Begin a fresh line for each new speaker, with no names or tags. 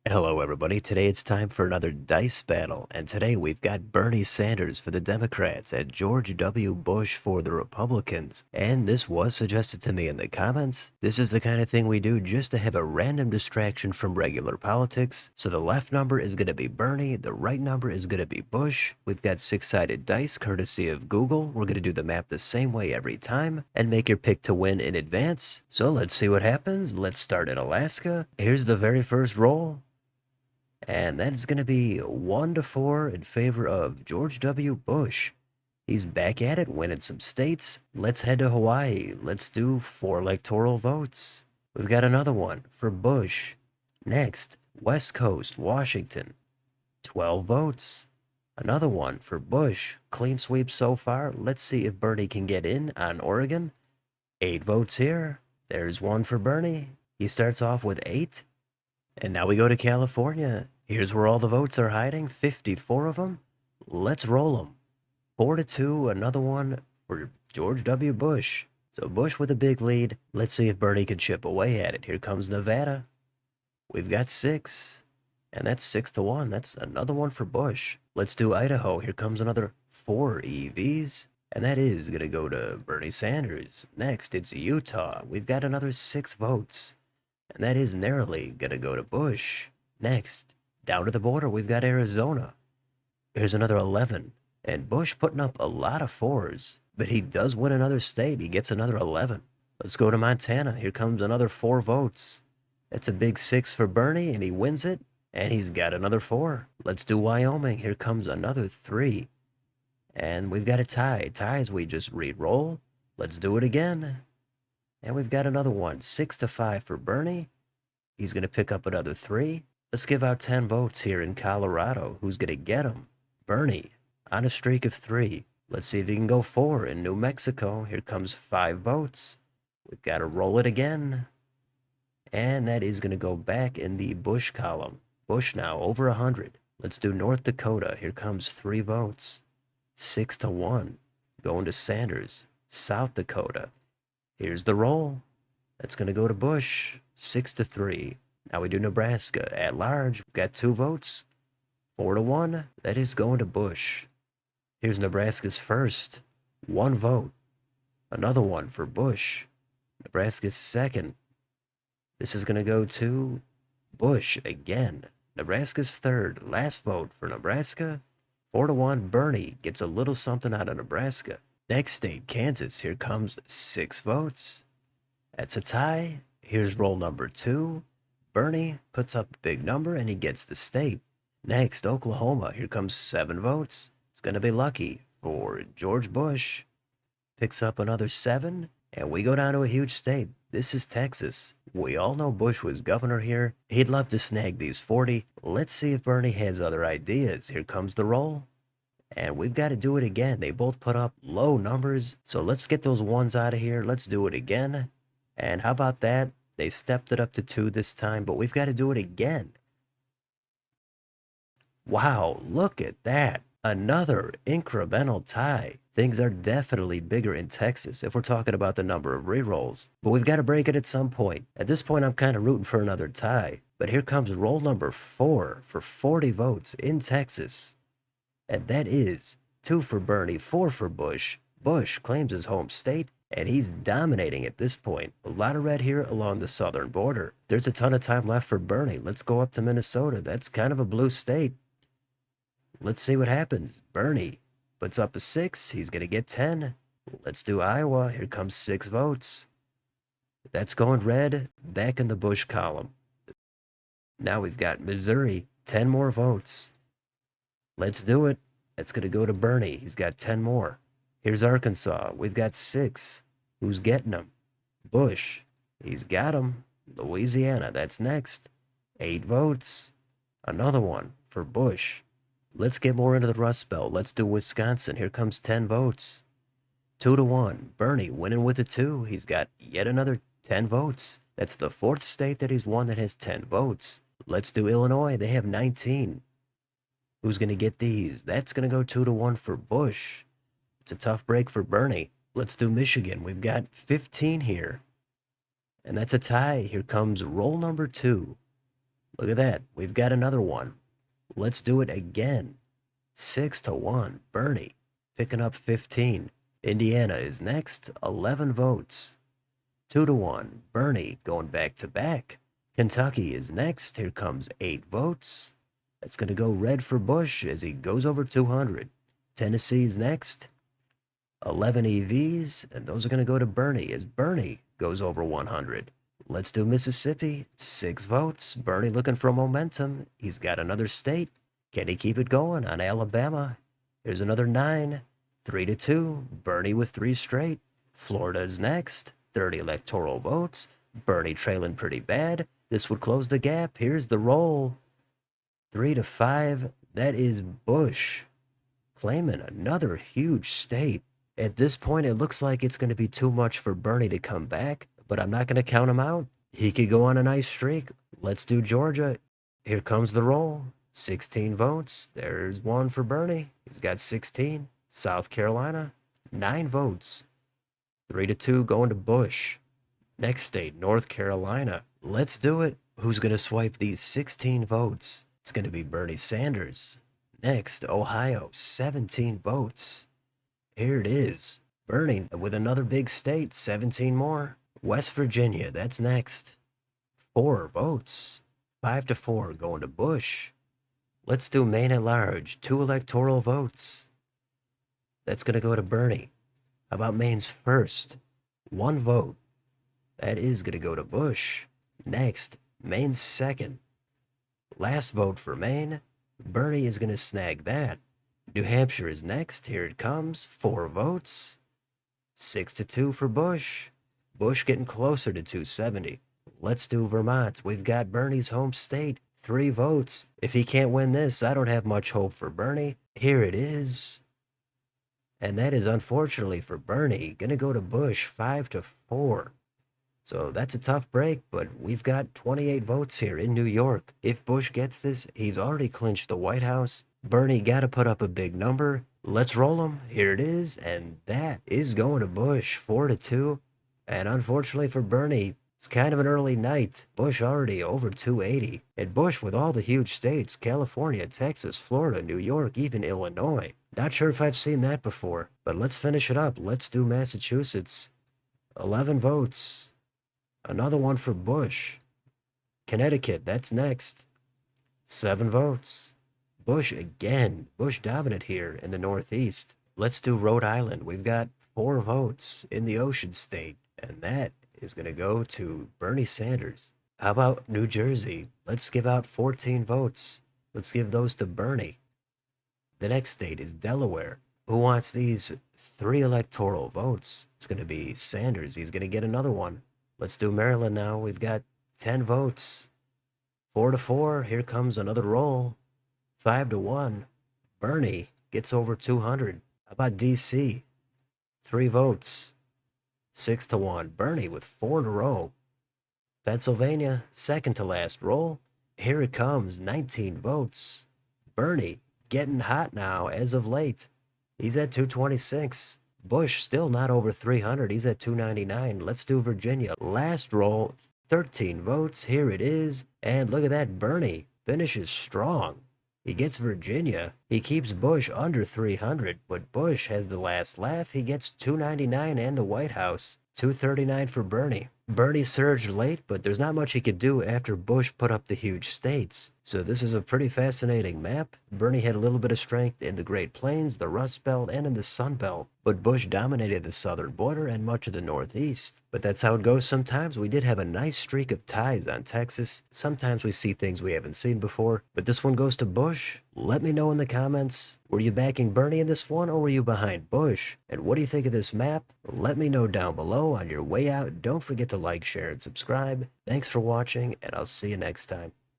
Hello, everybody. Today it's time for another dice battle, and today we've got Bernie Sanders for the Democrats and George W. Bush for the Republicans. And this was suggested to me in the comments. This is the kind of thing we do just to have a random distraction from regular politics. So the left number is going to be Bernie, the right number is going to be Bush. We've got six-sided dice courtesy of Google. We're going to do the map the same way every time and make your pick to win in advance. So let's see what happens. Let's start in Alaska. Here's the very first roll. And that is going to be 1-4 in favor of George W. Bush. He's back at it, winning some states. Let's head to Hawaii. Let's do 4 electoral votes. We've got another one for Bush. Next, West Coast, Washington. 12 votes. Another one for Bush. Clean sweep so far. Let's see if Bernie can get in on Oregon. 8 votes here. There's one for Bernie. He starts off with 8. And now we go to California. Here's where all the votes are hiding, 54 of them. Let's roll them. 4-2, another one for George W. Bush. So Bush with a big lead. Let's see if Bernie can chip away at it. Here comes Nevada. We've got 6. And that's 6-1. That's another one for Bush. Let's do Idaho. Here comes another 4 EVs. And that is going to go to Bernie Sanders. Next, it's Utah. We've got another 6 votes. And that is narrowly going to go to Bush. Next, down to the border, we've got Arizona. Here's another 11. And Bush putting up a lot of 4s. But he does win another state. He gets another 11. Let's go to Montana. Here comes another 4 votes. That's a big 6 for Bernie, and he wins it. And he's got another 4. Let's do Wyoming. Here comes another 3. And we've got a tie. Ties, we just re-roll. Let's do it again. And we've got another one, 6-5 for Bernie. He's going to pick up another 3. Let's give out 10 votes here in Colorado. Who's going to get them? Bernie, on a streak of 3. Let's see if he can go 4 in New Mexico. Here comes 5 votes. We've got to roll it again. And that is going to go back in the Bush column. Bush now, over 100. Let's do North Dakota. Here comes 3 votes. 6-1. Going to Sanders. South Dakota. Here's the roll. That's going to go to Bush, 6-3. Now we do Nebraska at large. We've got 2 votes, 4-1. That is going to Bush. Here's Nebraska's first, 1 vote. Another one for Bush. Nebraska's second. This is going to go to Bush again. Nebraska's third, last vote for Nebraska. 4-1. Bernie gets a little something out of Nebraska. Next state, Kansas. Here comes 6 votes. That's a tie. Here's roll number 2. Bernie puts up a big number and he gets the state. Next, Oklahoma. Here comes 7 votes. It's going to be lucky for George Bush. Picks up another 7. And we go down to a huge state. This is Texas. We all know Bush was governor here. He'd love to snag these 40. Let's see if Bernie has other ideas. Here comes the roll. And we've got to do it again. They both put up low numbers. So let's get those 1s out of here. Let's do it again. And how about that? They stepped it up to 2 this time, but we've got to do it again. Wow, look at that. Another incremental tie. Things are definitely bigger in Texas if we're talking about the number of rerolls. But we've got to break it at some point. At this point, I'm kind of rooting for another tie. But here comes roll number 4 for 40 votes in Texas. And that is 2 for Bernie, 4 for Bush. Bush claims his home state, and he's dominating at this point. A lot of red here along the southern border. There's a ton of time left for Bernie. Let's go up to Minnesota. That's kind of a blue state. Let's see what happens. Bernie puts up a 6. He's going to get 10. Let's do Iowa. Here comes 6 votes. That's going red, back in the Bush column. Now we've got Missouri, 10 more votes. Let's do it. That's going to go to Bernie. He's got 10 more. Here's Arkansas. We've got 6. Who's getting them? Bush. He's got them. Louisiana. That's next. 8 votes. Another one for Bush. Let's get more into the Rust Belt. Let's do Wisconsin. Here comes 10 votes. 2-1. Bernie winning with a 2. He's got yet another 10 votes. That's the 4th state that he's won that has 10 votes. Let's do Illinois. They have 19. Who's going to get these? That's going to go 2-1 for Bush. It's a tough break for Bernie. Let's do Michigan. We've got 15 here. And that's a tie. Here comes roll number 2. Look at that. We've got another one. Let's do it again. 6-1. Bernie picking up 15. Indiana is next. 11 votes. 2-1. Bernie going back to back. Kentucky is next. Here comes 8 votes. That's going to go red for Bush as he goes over 200. Tennessee is next. 11 EVs, and those are going to go to Bernie as Bernie goes over 100. Let's do Mississippi. 6 votes. Bernie looking for momentum. He's got another state. Can he keep it going on Alabama? Here's another 9. 3-2. Bernie with 3 straight. Florida is next. 30 electoral votes. Bernie trailing pretty bad. This would close the gap. Here's the roll. 3-5. That is Bush claiming another huge state. At this point, it looks like it's going to be too much for Bernie to come back, but I'm not going to count him out. He could go on a nice streak. Let's do Georgia. Here comes the roll. 16 votes. There's one for Bernie. He's got 16. South Carolina, 9 votes. 3-2 going to Bush. Next state, North Carolina. Let's do it. Who's going to swipe these 16 votes? It's going to be Bernie Sanders. Next, Ohio, 17 votes. Here it is. Bernie with another big state, 17 more. West Virginia, that's next. 4 votes. 5-4 going to Bush. Let's do Maine at large, 2 electoral votes. That's going to go to Bernie. How about Maine's first? 1 vote. That is going to go to Bush. Next, Maine's second. Last vote for Maine. Bernie is going to snag that. New Hampshire is next. Here it comes. 4 votes. 6-2 for Bush. Bush getting closer to 270. Let's do Vermont. We've got Bernie's home state. 3 votes. If he can't win this, I don't have much hope for Bernie. Here it is. And that is unfortunately for Bernie. Gonna go to Bush 5-4. So that's a tough break, but we've got 28 votes here in New York. If Bush gets this, he's already clinched the White House. Bernie got to put up a big number. Let's roll him. Here it is, and that is going to Bush 4-2. And unfortunately for Bernie, it's kind of an early night. Bush already over 280. And Bush with all the huge states, California, Texas, Florida, New York, even Illinois. Not sure if I've seen that before, but let's finish it up. Let's do Massachusetts. 11 votes. Another one for Bush. Connecticut, that's next. 7 votes. Bush again. Bush dominant here in the Northeast. Let's do Rhode Island. We've got 4 votes in the Ocean State, and that is going to go to Bernie Sanders. How about New Jersey? Let's give out 14 votes. Let's give those to Bernie. The next state is Delaware. Who wants these 3 electoral votes? It's going to be Sanders. He's going to get another one. Let's do Maryland now. We've got 10 votes. 4-4. Here comes another roll. 5-1. Bernie gets over 200. How about D.C.? 3 votes. 6-1. Bernie with 4 in a row. Pennsylvania, second to last roll. Here it comes. 19 votes. Bernie getting hot now as of late. He's at 226. Bush still not over 300. He's at 299. Let's do Virginia. Last roll, 13 votes. Here it is. And look at that. Bernie finishes strong. He gets Virginia. He keeps Bush under 300, but Bush has the last laugh. He gets 299 and the White House. 239 for Bernie. Bernie surged late, but there's not much he could do after Bush put up the huge states. So this is a pretty fascinating map. Bernie had a little bit of strength in the Great Plains, the Rust Belt, and in the Sun Belt. But Bush dominated the southern border and much of the Northeast. But that's how it goes sometimes. We did have a nice streak of ties on Texas. Sometimes we see things we haven't seen before. But this one goes to Bush. Let me know in the comments. Were you backing Bernie in this one, or were you behind Bush? And what do you think of this map? Let me know down below. On your way out, don't forget to like, share, and subscribe. Thanks for watching, and I'll see you next time.